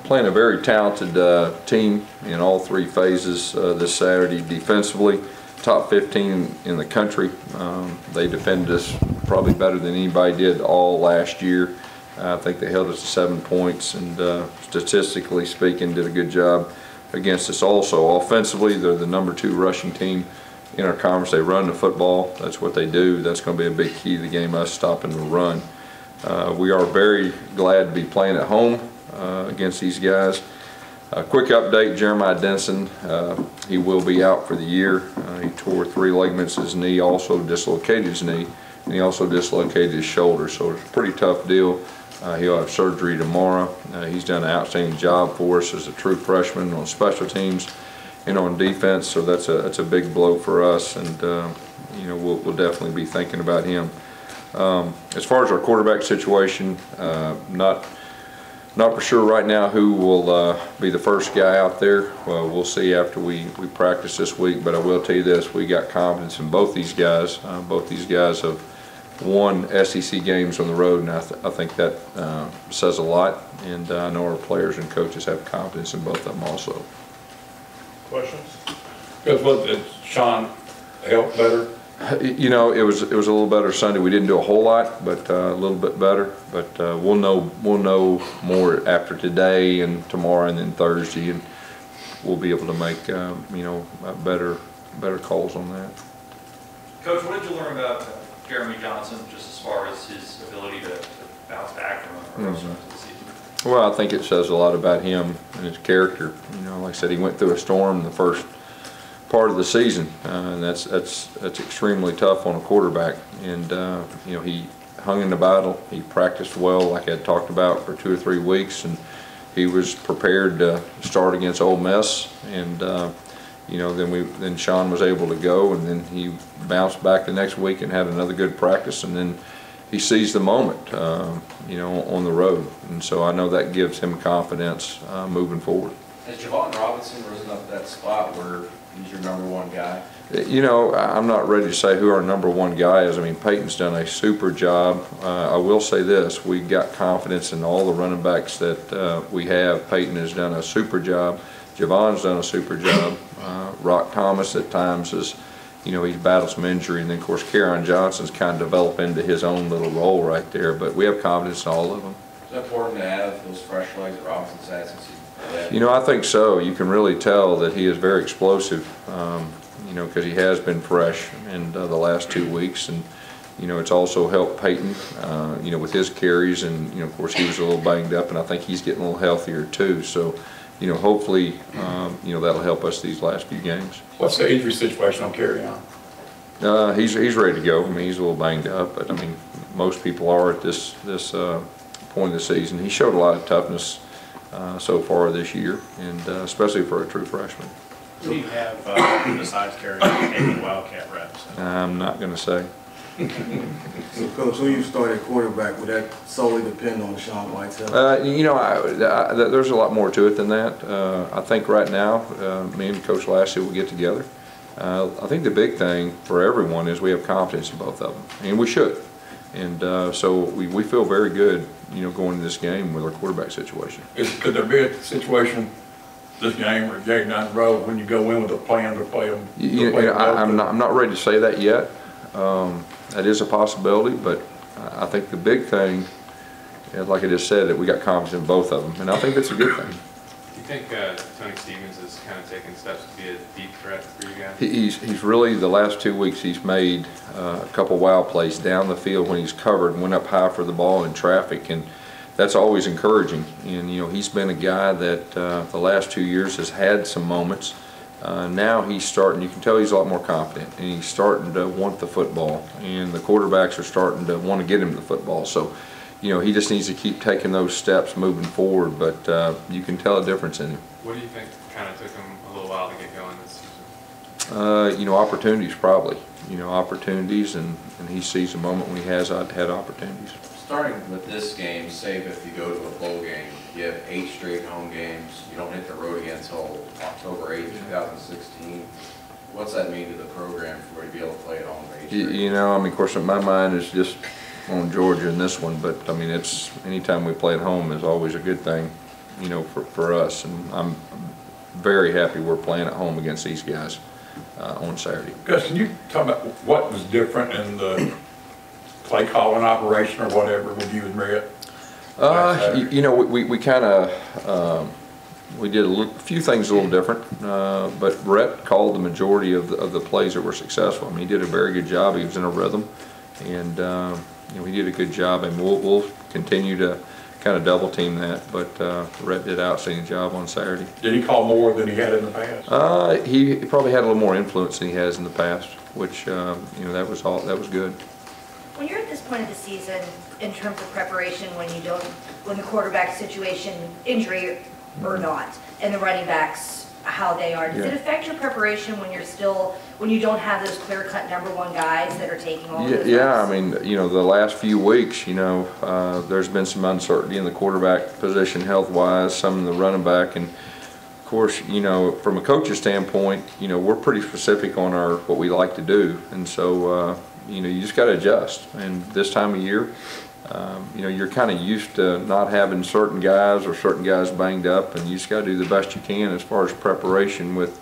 playing a very talented team in all three phases this Saturday defensively. Top 15 in the country. They defended us probably better than anybody did all last year. I think they held us to 7 points, and statistically speaking did a good job against us also. Offensively, they're the #2 rushing team in our conference. They run the football. That's what they do. That's going to be a big key to the game, us stopping the run. We are very glad to be playing at home against these guys. A quick update, Jeremiah Denson, he will be out for the year. He tore 3 ligaments in his knee, also dislocated his knee, and he also dislocated his shoulder, so it's a pretty tough deal. He'll have surgery tomorrow. He's done an outstanding job for us as a true freshman on special teams and on defense, so that's a big blow for us, and you know, we'll definitely be thinking about him. As far as our quarterback situation, not for sure right now who will be the first guy out there. Well, we'll see after we practice this week, but I will tell you this, we got confidence in both these guys. Both these guys have won SEC games on the road, and I think that says a lot, and I know our players and coaches have confidence in both of them also. Questions? Because what did Sean help better? You know, it was a little better Sunday. We didn't do a whole lot, but a little bit better. But we'll know more after today and tomorrow and then Thursday, and we'll be able to make you know, better calls on that. Coach, what did you learn about Jeremy Johnson, just as far as his ability to bounce back from a rough start to the season? Well, I think it says a lot about him and his character. You know, like I said, he went through a storm the first part of the season, and that's extremely tough on a quarterback. And you know, he hung in the battle. He practiced well, like I had talked about, for 2 or 3 weeks, and he was prepared to start against Ole Miss. And you know, then Sean was able to go, and then he bounced back the next week and had another good practice, and then he seized the moment, you know, on the road. And so I know that gives him confidence moving forward. Has Javon Robinson risen up that spot where he's your #1 guy? You know, I'm not ready to say who our #1 guy is. I mean, Peyton's done a super job. I will say this, we got confidence in all the running backs that we have. Peyton has done a super job. Javon's done a super job. Rock Thomas at times is, you know, he's battled some injury, and then of course Kerryon Johnson's kind of developed into his own little role right there, but we have confidence in all of them. Is it important to have those fresh legs that Robinson's had since you know, I think so. You can really tell that he is very explosive, you know, because he has been fresh in the last 2 weeks, and you know, it's also helped Peyton, you know, with his carries, and you know, of course he was a little banged up, and I think he's getting a little healthier too. So, you know, hopefully, you know, that'll help us these last few games. What's the injury situation on Kerryon? He's ready to go. I mean, he's a little banged up, but I mean, most people are at this point of the season. He showed a lot of toughness so far this year, and especially for a true freshman. Who do you have besides Kerryon taking Wildcat reps? I'm not going to say. So, Coach, who you start at quarterback, would that solely depend on Sean White's health? You know, there's a lot more to it than that. I think right now, me and Coach Lashley will get together. I think the big thing for everyone is we have confidence in both of them, and we should. And so we feel very good, you know, going into this game with our quarterback situation. Could there be a situation this game or game down the road when you go in with a plan to play them? You know, I'm not ready to say that yet. That is a possibility, but I think the big thing, like I just said, that we got confidence in both of them, and I think that's a good thing. Do you think Tony Stevens is kind of taking steps to be a deep threat for you guys? He's really, the last 2 weeks, he's made a couple wild plays down the field when he's covered and went up high for the ball in traffic, and that's always encouraging. And you know, he's been a guy that the last 2 years has had some moments. Now he's starting, you can tell he's a lot more confident, and he's starting to want the football, and the quarterbacks are starting to want to get him the football. So, you know, he just needs to keep taking those steps moving forward, but you can tell a difference in him. What do you think kind of took him a little while to get going this season? You know, opportunities probably. You know, opportunities, and he sees the moment when he has had opportunities. Starting with this game, say if you go to a bowl game, you have 8 straight home games, you don't hit the road again until October 8th, 2016. What's that mean to the program for you to be able to play at home? You know, I mean, of course, my mind is just on Georgia in this one, but I mean, it's anytime we play at home is always a good thing. you know, for us, and I'm very happy we're playing at home against these guys on Saturday. Gus, can you talk about what was different in the play calling operation or whatever with you and Brett? You know, we kind of we did a few things a little different, but Brett called the majority of the plays that were successful. I mean, he did a very good job. He was in a rhythm, and you know, he did a good job, and we'll continue to kind of double team that. But Brett did an outstanding job on Saturday. Did he call more than he had in the past? He probably had a little more influence than he has in the past, which you know, that was good. When you're at this point of the season, in terms of preparation, when the quarterback situation, injury or not, and the running backs, how they are, does it affect your preparation when you don't have those clear-cut #1 guys that are taking all of those Yeah, reps? I mean, you know, the last few weeks, you know, there's been some uncertainty in the quarterback position health-wise, some in the running back, and of course, you know, from a coach's standpoint, you know, we're pretty specific on what we like to do, and so you know, you just got to adjust. And this time of year, you know, you're kind of used to not having certain guys banged up, and you just got to do the best you can as far as preparation with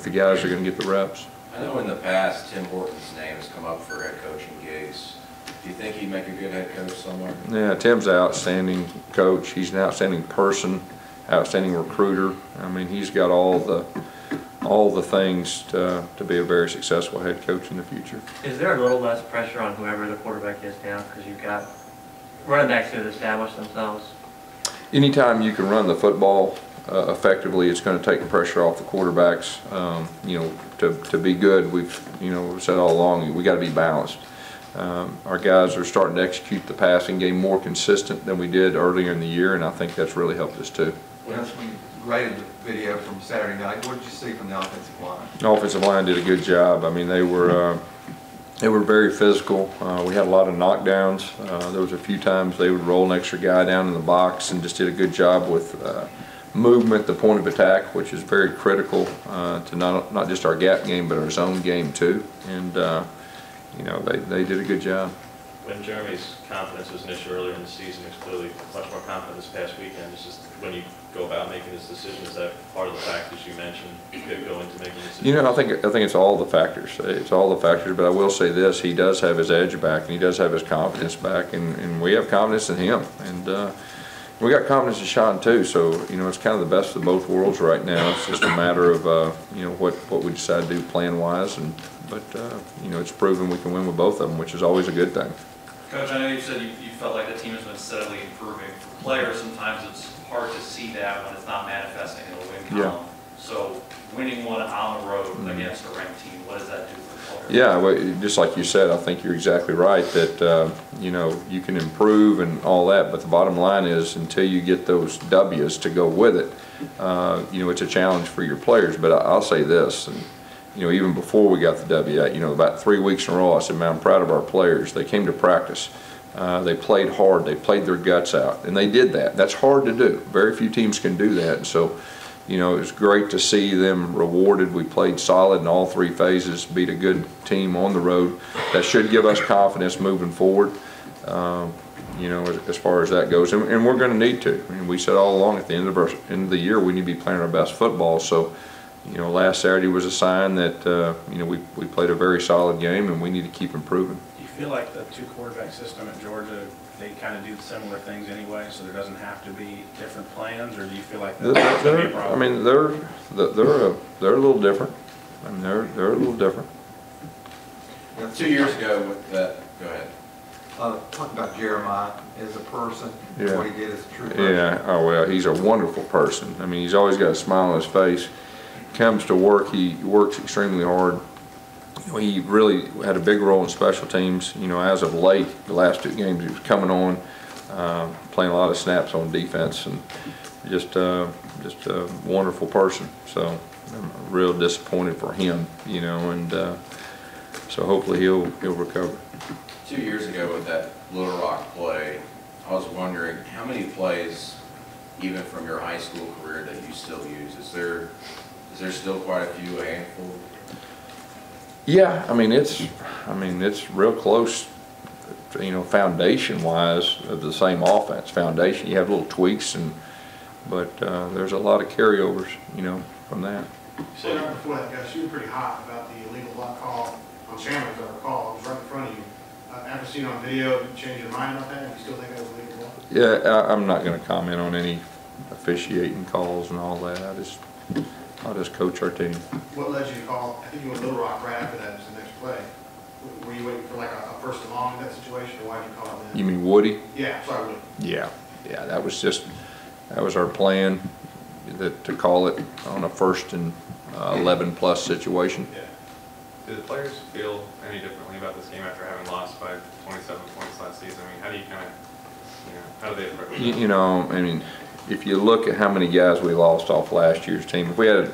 the guys that are going to get the reps. I know in the past, Tim Horton's name has come up for head coaching gigs. Do you think he'd make a good head coach somewhere? Yeah, Tim's an outstanding coach. He's an outstanding person, outstanding recruiter. I mean, he's got all the things to be a very successful head coach in the future. Is there a little less pressure on whoever the quarterback is now because you've got running backs who have established themselves? Anytime you can run the football effectively, it's going to take the pressure off the quarterbacks. You know, to be good, we've said all along, we got to be balanced. Our guys are starting to execute the passing game more consistent than we did earlier in the year, and I think that's really helped us too. When you graded the video from Saturday night, what did you see from the offensive line? The offensive line did a good job. I mean, they were very physical. We had a lot of knockdowns. There was a few times they would roll an extra guy down in the box, and just did a good job with movement, the point of attack, which is very critical to not just our gap game, but our zone game too. And you know, they did a good job. When Jeremy's confidence was an issue earlier in the season, he's clearly much more confident this past weekend. It's just when you go about making this decision, is that part of the factors you mentioned that go into making a decision? You know, I think it's all the factors. It's all the factors, but I will say this: he does have his edge back, and he does have his confidence back, and we have confidence in him, and we got confidence in Sean too. So you know, it's kind of the best of both worlds right now. It's just a matter of you know, what we decide to do plan wise, but you know, it's proven we can win with both of them, which is always a good thing. Coach, I know you said you felt like the team has been steadily improving. For players, sometimes it's hard to see that when it's not manifesting in a win column. So winning one on the road against a ranked team, what does that do for players? Yeah, well, just like you said, I think you're exactly right that you know, you can improve and all that, but the bottom line is until you get those W's to go with it, you know, it's a challenge for your players. But I'll say this, and you know, even before we got the W, you know, about 3 weeks in a row, I said, man, I'm proud of our players. They came to practice. They played hard. They played their guts out, and they did that. That's hard to do. Very few teams can do that. And so, you know, it was great to see them rewarded. We played solid in all 3 phases, beat a good team on the road. That should give us confidence moving forward, you know, as far as that goes. And we're going to need to. I mean, we said all along at the end of the year we need to be playing our best football. So, you know, last Saturday was a sign that, you know, we played a very solid game, and we need to keep improving. Do you feel like the 2-quarterback system at Georgia, they kind of do similar things anyway, so there doesn't have to be different plans, or do you feel like that's going to be a problem? I mean, they're a little different. I mean, they're a little different. 2 years ago with that, go ahead. Talk about Jeremiah as a person, Yeah. what he did as a true person. Yeah, oh well, he's a wonderful person. I mean, he's always got a smile on his face. Comes to work, he works extremely hard. You know, he really had a big role in special teams. You know, as of late, the last 2 games he was coming on, playing a lot of snaps on defense, and just a wonderful person. So I'm real disappointed for him, you know, and so hopefully he'll recover. 2 years ago with that Little Rock play, I was wondering how many plays, even from your high school career, that you still use? Is there still quite a few, a handful? Yeah, I mean it's real close, you know, foundation-wise of the same offense. Foundation, you have little tweaks and but there's a lot of carryovers, you know, from that. So, Before that, Gus, you were pretty hot about the illegal block call on Chandler, as I recall. It was right in front of you. After seeing it on video, did you change your mind about that? You still think that was illegal block? Yeah, I'm not going to comment on any officiating calls and all that. I'll just coach our team. What led you to call? I think you went Little Rock right after that was the next play. Were you waiting for like a first and long in that situation, or why did you call it then? You mean Woody? Yeah, sorry, Woody. Yeah, that was our plan, to call it on a first and 11+ situation. Yeah. Do the players feel any differently about this game after having lost by 27 points last season? I mean, how do you kind of, how do they approach it? You know, I mean, if you look at how many guys we lost off last year's team, if we had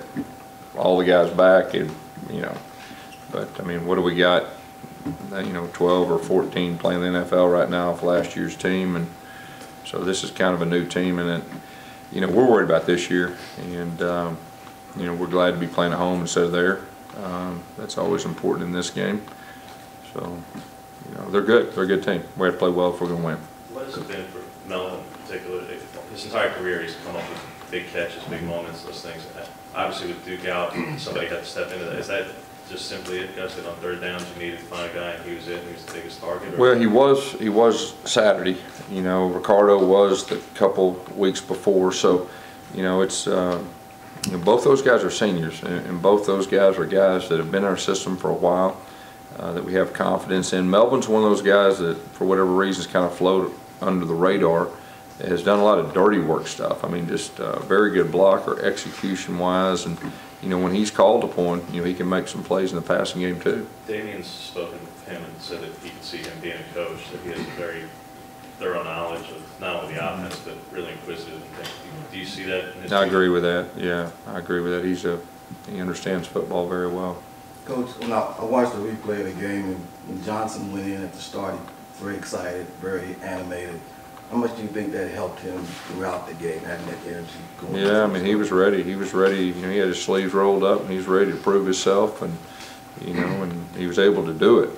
all the guys back, but I mean, what do we got? 12 or 14 playing the NFL right now off last year's team, and so this is kind of a new team, and we're worried about this year, and we're glad to be playing at home instead of there. That's always important in this game. So, they're good. They're a good team. We have to play well if we're going to win. what has it been for Melvin in particular? His entire career, he's come up with big catches, big moments, those things. Obviously, with Duke out, somebody had to step into that. Is that just simply it, Gus, that on third downs you needed to find a guy and he was it, and he was the biggest target? Or? Well, he was Saturday. Ricardo was the couple weeks before. So, it's both those guys are seniors, and both those guys are guys that have been in our system for a while, that we have confidence in. Melvin's one of those guys that, for whatever reasons, kind of float under the radar. Has done a lot of dirty work stuff. I mean, just very good blocker, execution-wise, and when he's called upon, he can make some plays in the passing game too. Damian's spoken with him and said that he could see him being a coach, that he has a very thorough knowledge of not only the offense but really inquisitive and things. Do you see that in his I agree with that. Yeah, I agree with that. He understands football very well. Coach, when I watched the replay of the game, and when Johnson went in at the start, he was very excited, very animated. How much do you think that helped him throughout the game, having that energy going? Yeah, I mean, he was ready. He was ready. He had his sleeves rolled up, and he was ready to prove himself, and and he was able to do it.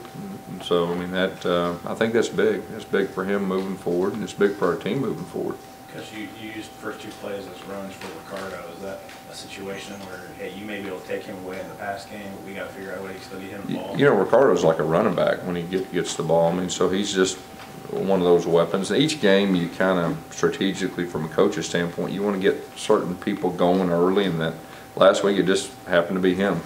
And so, I mean, that I think that's big. That's big for him moving forward, and it's big for our team moving forward. Because you used the first two plays as runs for Ricardo. Is that a situation where, hey, you may be able to take him away in the pass game, but we got to figure out a way to still get him the ball? Ricardo's like a running back when he gets the ball. I mean, so he's just one of those weapons. Each game, you kind of strategically, from a coach's standpoint, you want to get certain people going early, and that last week it just happened to be him.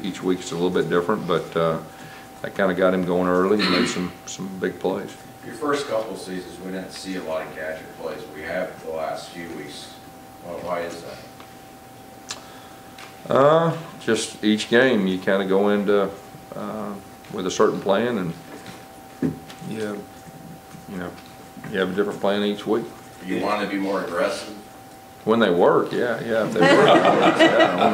Each week it's a little bit different, but that kind of got him going early and made some big plays. Your first couple of seasons, we didn't see a lot of gadget plays. We have the last few weeks. Well, why is that? Just each game, you kind of go into with a certain plan, and you have a different plan each week. You want to be more aggressive? When they work, yeah, if they work.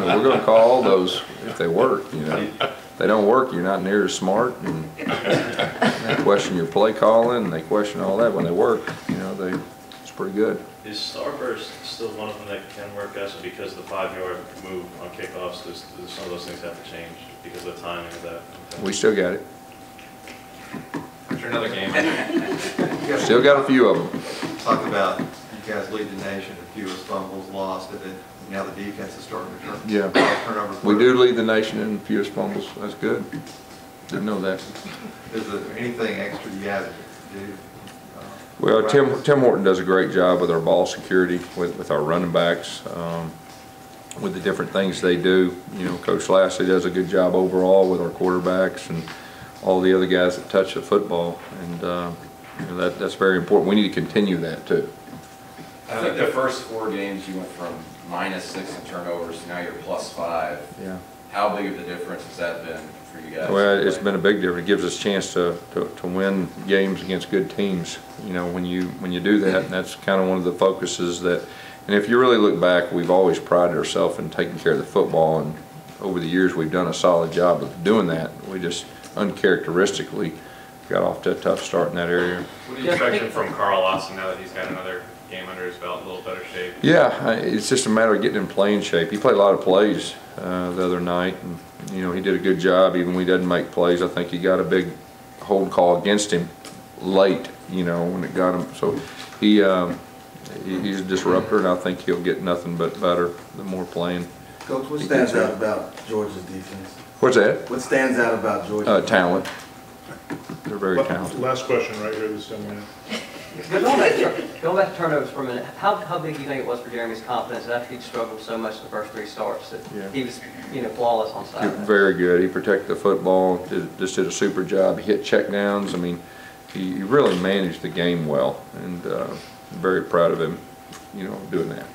We're going to call all those if they work, If they don't work, you're not near as smart, and they question your play calling, and they question all that. When they work, it's pretty good. Is Starburst still one of them that can work, Gus, because the 5-yard move on kickoffs, does some of those things have to change because of the timing of that? We still got it. After another game. Still got a few of them. Talk about you guys lead the nation, a few fumbles lost, and then now the defense is starting to turn. Yeah, we do lead the nation in fewest fumbles. That's good. Didn't know that. Is there anything extra you guys do? Well, Tim Horton does a great job with our ball security, with our running backs, with the different things they do. Coach Lashley does a good job overall with our quarterbacks and all the other guys that touch the football, and that's very important. We need to continue that too. I think the first 4 games you went from -6 in turnovers to now you're +5. Yeah. How big of a difference has that been for you guys? Well, it's been a big difference. It gives us a chance to win games against good teams. When you do that, and that's kind of one of the focuses that. And if you really look back, we've always prided ourselves in taking care of the football, and over the years we've done a solid job of doing that. We just uncharacteristically got off to a tough start in that area. What do you expect from Carl Lawson now that he's got another game under his belt, a little better shape? Yeah, it's just a matter of getting in playing shape. He played a lot of plays the other night, and he did a good job. Even when he doesn't make plays, I think he got a big hold call against him late. When it got him, so he He's a disruptor, and I think he'll get nothing but better the more playing. Coach, what stands out about Georgia's defense? What's that? What stands out about Georgia's Talent. They're very talented. Last question right here, this gentleman. Going back to turnovers for a minute, how big do you think it was for Jeremy's confidence after he'd struggled so much the first 3 starts that he was, flawless on Saturday? Very good. He protected the football, just did a super job. He hit checkdowns. I mean, he really managed the game well, and very proud of him, doing that.